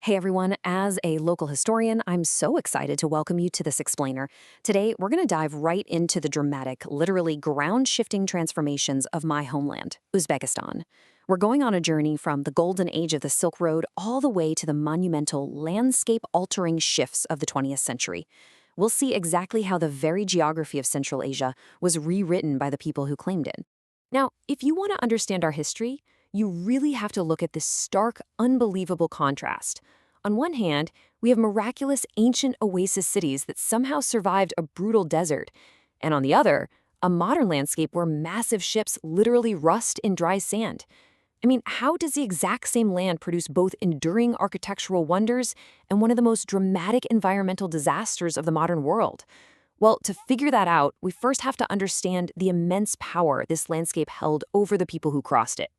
Hey everyone, as a local historian, I'm so excited to welcome you to this explainer. Today, we're going to dive right into the dramatic, literally ground shifting transformations of my homeland, Uzbekistan. We're going on a journey from the golden age of the Silk Road all the way to the monumental, landscape altering shifts of the 20th century. We'll see exactly how the very geography of Central Asia was rewritten by the people who claimed it. Now, if you want to understand our history, you really have to look at this stark, unbelievable contrast. On one hand, we have miraculous ancient oasis cities that somehow survived a brutal desert, and on the other, a modern landscape where massive ships literally rust in dry sand. I mean, how does the exact same land produce both enduring architectural wonders and one of the most dramatic environmental disasters of the modern world? Well, to figure that out, we first have to understand the immense power this landscape held over the people who crossed it.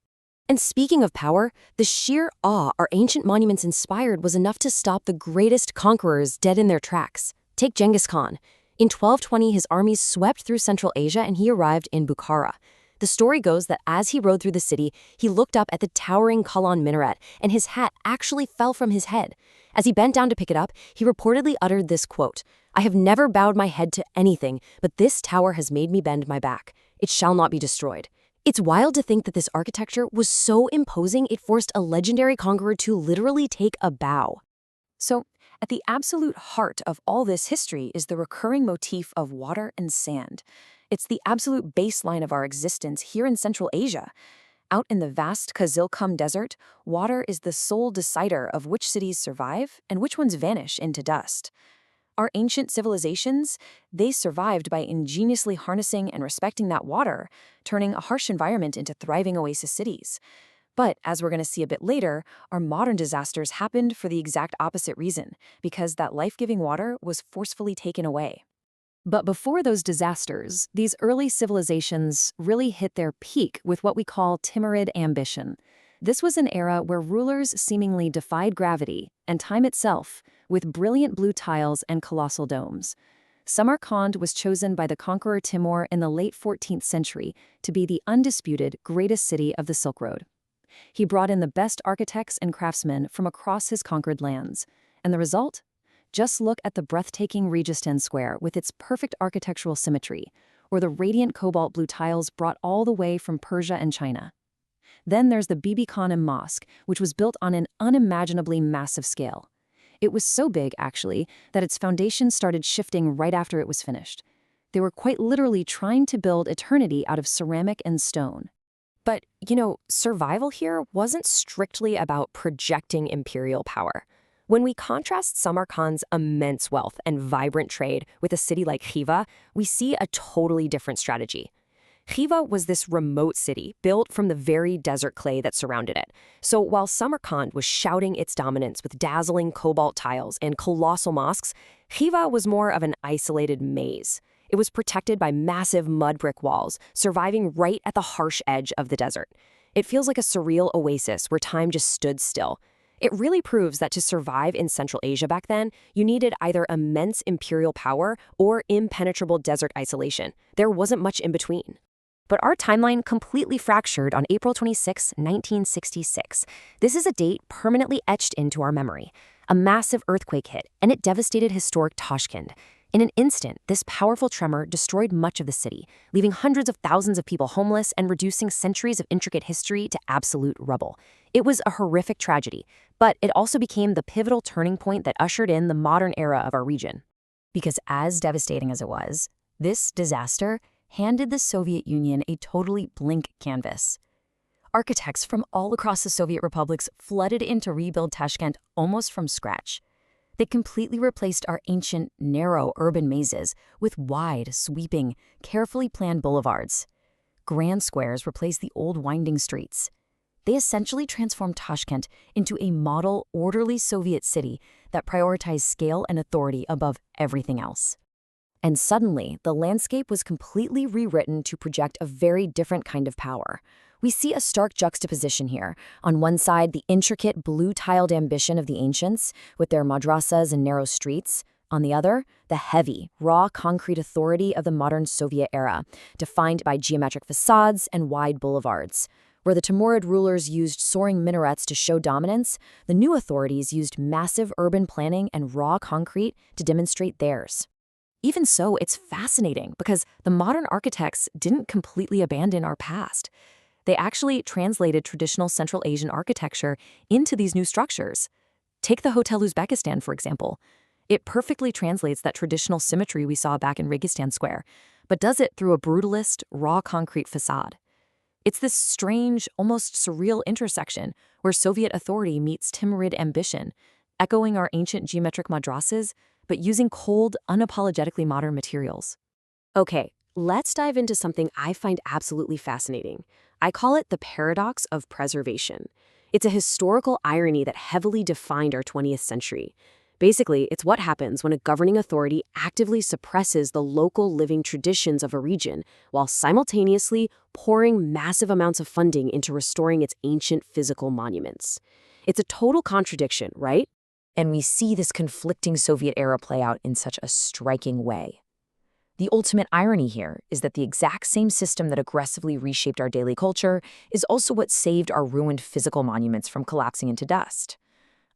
And speaking of power, the sheer awe our ancient monuments inspired was enough to stop the greatest conquerors dead in their tracks. Take Genghis Khan. In 1220, his armies swept through Central Asia and he arrived in Bukhara. The story goes that as he rode through the city, he looked up at the towering Kalyan Minaret, and his hat actually fell from his head. As he bent down to pick it up, he reportedly uttered this quote, "I have never bowed my head to anything, but this tower has made me bend my back. It shall not be destroyed." It's wild to think that this architecture was so imposing it forced a legendary conqueror to literally take a bow. So, at the absolute heart of all this history is the recurring motif of water and sand. It's the absolute baseline of our existence here in Central Asia. Out in the vast Kazilkum Desert, water is the sole decider of which cities survive and which ones vanish into dust. Our ancient civilizations, they survived by ingeniously harnessing and respecting that water, turning a harsh environment into thriving oasis cities. But, as we're going to see a bit later, our modern disasters happened for the exact opposite reason, because that life-giving water was forcefully taken away. But before those disasters, these early civilizations really hit their peak with what we call Timurid ambition. This was an era where rulers seemingly defied gravity and time itself, with brilliant blue tiles and colossal domes. Samarkand was chosen by the conqueror Timur in the late 14th century to be the undisputed greatest city of the Silk Road. He brought in the best architects and craftsmen from across his conquered lands. And the result? Just look at the breathtaking Registan Square with its perfect architectural symmetry, or the radiant cobalt blue tiles brought all the way from Persia and China. Then there's the Bibi Khanum Mosque, which was built on an unimaginably massive scale. It was so big, actually, that its foundation started shifting right after it was finished. They were quite literally trying to build eternity out of ceramic and stone. But, survival here wasn't strictly about projecting imperial power. When we contrast Samarkand's immense wealth and vibrant trade with a city like Khiva, we see a totally different strategy. Khiva was this remote city built from the very desert clay that surrounded it. So while Samarkand was shouting its dominance with dazzling cobalt tiles and colossal mosques, Khiva was more of an isolated maze. It was protected by massive mud brick walls, surviving right at the harsh edge of the desert. It feels like a surreal oasis where time just stood still. It really proves that to survive in Central Asia back then, you needed either immense imperial power or impenetrable desert isolation. There wasn't much in between. But our timeline completely fractured on April 26, 1966. This is a date permanently etched into our memory. A massive earthquake hit, and it devastated historic Tashkent. In an instant, this powerful tremor destroyed much of the city, leaving hundreds of thousands of people homeless and reducing centuries of intricate history to absolute rubble. It was a horrific tragedy, but it also became the pivotal turning point that ushered in the modern era of our region. Because as devastating as it was, this disaster handed the Soviet Union a totally blank canvas. Architects from all across the Soviet republics flooded in to rebuild Tashkent almost from scratch. They completely replaced our ancient, narrow urban mazes with wide, sweeping, carefully planned boulevards. Grand squares replaced the old winding streets. They essentially transformed Tashkent into a model, orderly Soviet city that prioritized scale and authority above everything else. And suddenly, the landscape was completely rewritten to project a very different kind of power. We see a stark juxtaposition here. On one side, the intricate blue-tiled ambition of the ancients, with their madrasas and narrow streets. On the other, the heavy, raw concrete authority of the modern Soviet era, defined by geometric facades and wide boulevards. Where the Timurid rulers used soaring minarets to show dominance, the new authorities used massive urban planning and raw concrete to demonstrate theirs. Even so, it's fascinating because the modern architects didn't completely abandon our past. They actually translated traditional Central Asian architecture into these new structures. Take the Hotel Uzbekistan, for example. It perfectly translates that traditional symmetry we saw back in Registan Square, but does it through a brutalist, raw concrete facade. It's this strange, almost surreal intersection where Soviet authority meets Timurid ambition, echoing our ancient geometric madrasas, but using cold, unapologetically modern materials. Okay, let's dive into something I find absolutely fascinating. I call it the paradox of preservation. It's a historical irony that heavily defined our 20th century. Basically, it's what happens when a governing authority actively suppresses the local living traditions of a region while simultaneously pouring massive amounts of funding into restoring its ancient physical monuments. It's a total contradiction, right? And we see this conflicting Soviet era play out in such a striking way. The ultimate irony here is that the exact same system that aggressively reshaped our daily culture is also what saved our ruined physical monuments from collapsing into dust.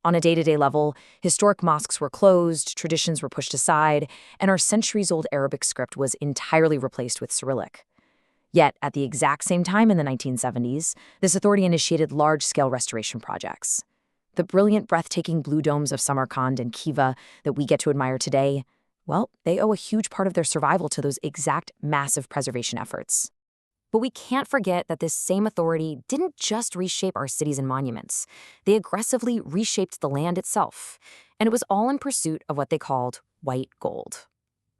On a day-to-day level, historic mosques were closed, traditions were pushed aside, and our centuries-old Arabic script was entirely replaced with Cyrillic. Yet, at the exact same time in the 1970s, this authority initiated large-scale restoration projects. The brilliant, breathtaking blue domes of Samarkand and Khiva that we get to admire today, well, they owe a huge part of their survival to those exact massive preservation efforts. But we can't forget that this same authority didn't just reshape our cities and monuments. They aggressively reshaped the land itself. And it was all in pursuit of what they called white gold.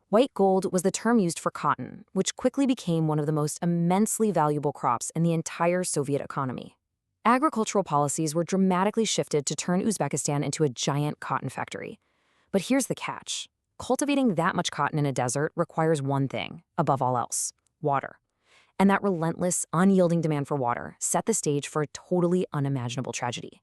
White gold was the term used for cotton, which quickly became one of the most immensely valuable crops in the entire Soviet economy. Agricultural policies were dramatically shifted to turn Uzbekistan into a giant cotton factory. But here's the catch. Cultivating that much cotton in a desert requires one thing, above all else: water. And that relentless, unyielding demand for water set the stage for a totally unimaginable tragedy.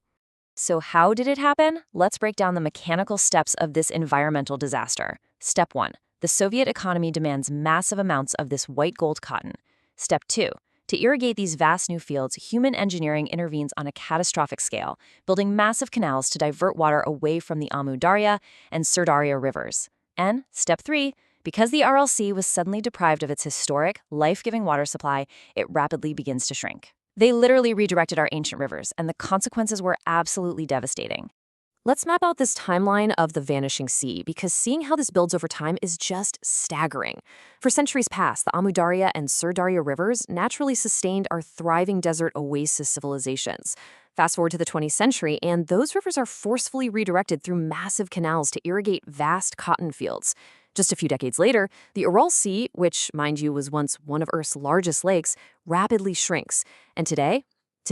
So how did it happen? Let's break down the mechanical steps of this environmental disaster. Step 1. The Soviet economy demands massive amounts of this white gold cotton. Step 2. To irrigate these vast new fields, human engineering intervenes on a catastrophic scale, building massive canals to divert water away from the Amu Darya and Sirdarya rivers. And Step 3. Because the RLC was suddenly deprived of its historic, life-giving water supply, it rapidly begins to shrink. They literally redirected our ancient rivers, and the consequences were absolutely devastating. Let's map out this timeline of the vanishing sea, because seeing how this builds over time is just staggering. For centuries past, the Amu Darya and Sirdarya rivers naturally sustained our thriving desert oasis civilizations. Fast forward to the 20th century, and those rivers are forcefully redirected through massive canals to irrigate vast cotton fields. Just a few decades later, the Ural Sea, which, mind you, was once one of Earth's largest lakes, rapidly shrinks. And today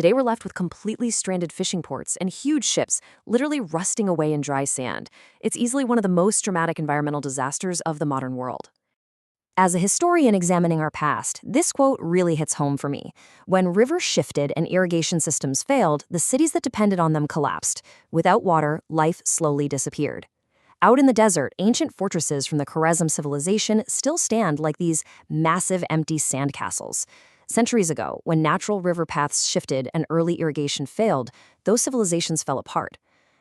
we're left with completely stranded fishing ports and huge ships literally rusting away in dry sand. It's easily one of the most dramatic environmental disasters of the modern world. As a historian examining our past, this quote really hits home for me. When rivers shifted and irrigation systems failed, the cities that depended on them collapsed. Without water, life slowly disappeared. Out in the desert, ancient fortresses from the Khwarezm civilization still stand like these massive empty sandcastles. Centuries ago, when natural river paths shifted and early irrigation failed, those civilizations fell apart.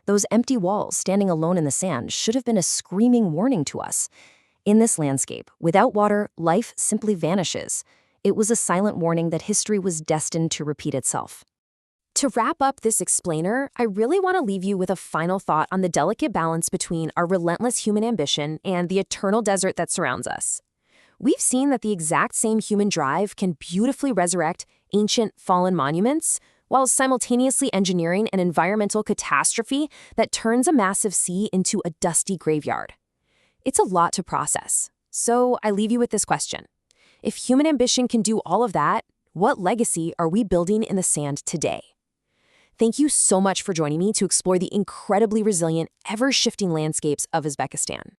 Those empty walls standing alone in the sand should have been a screaming warning to us. In this landscape, without water, life simply vanishes. It was a silent warning that history was destined to repeat itself. To wrap up this explainer, I really want to leave you with a final thought on the delicate balance between our relentless human ambition and the eternal desert that surrounds us. We've seen that the exact same human drive can beautifully resurrect ancient fallen monuments while simultaneously engineering an environmental catastrophe that turns a massive sea into a dusty graveyard. It's a lot to process, so I leave you with this question. If human ambition can do all of that, what legacy are we building in the sand today? Thank you so much for joining me to explore the incredibly resilient, ever-shifting landscapes of Uzbekistan.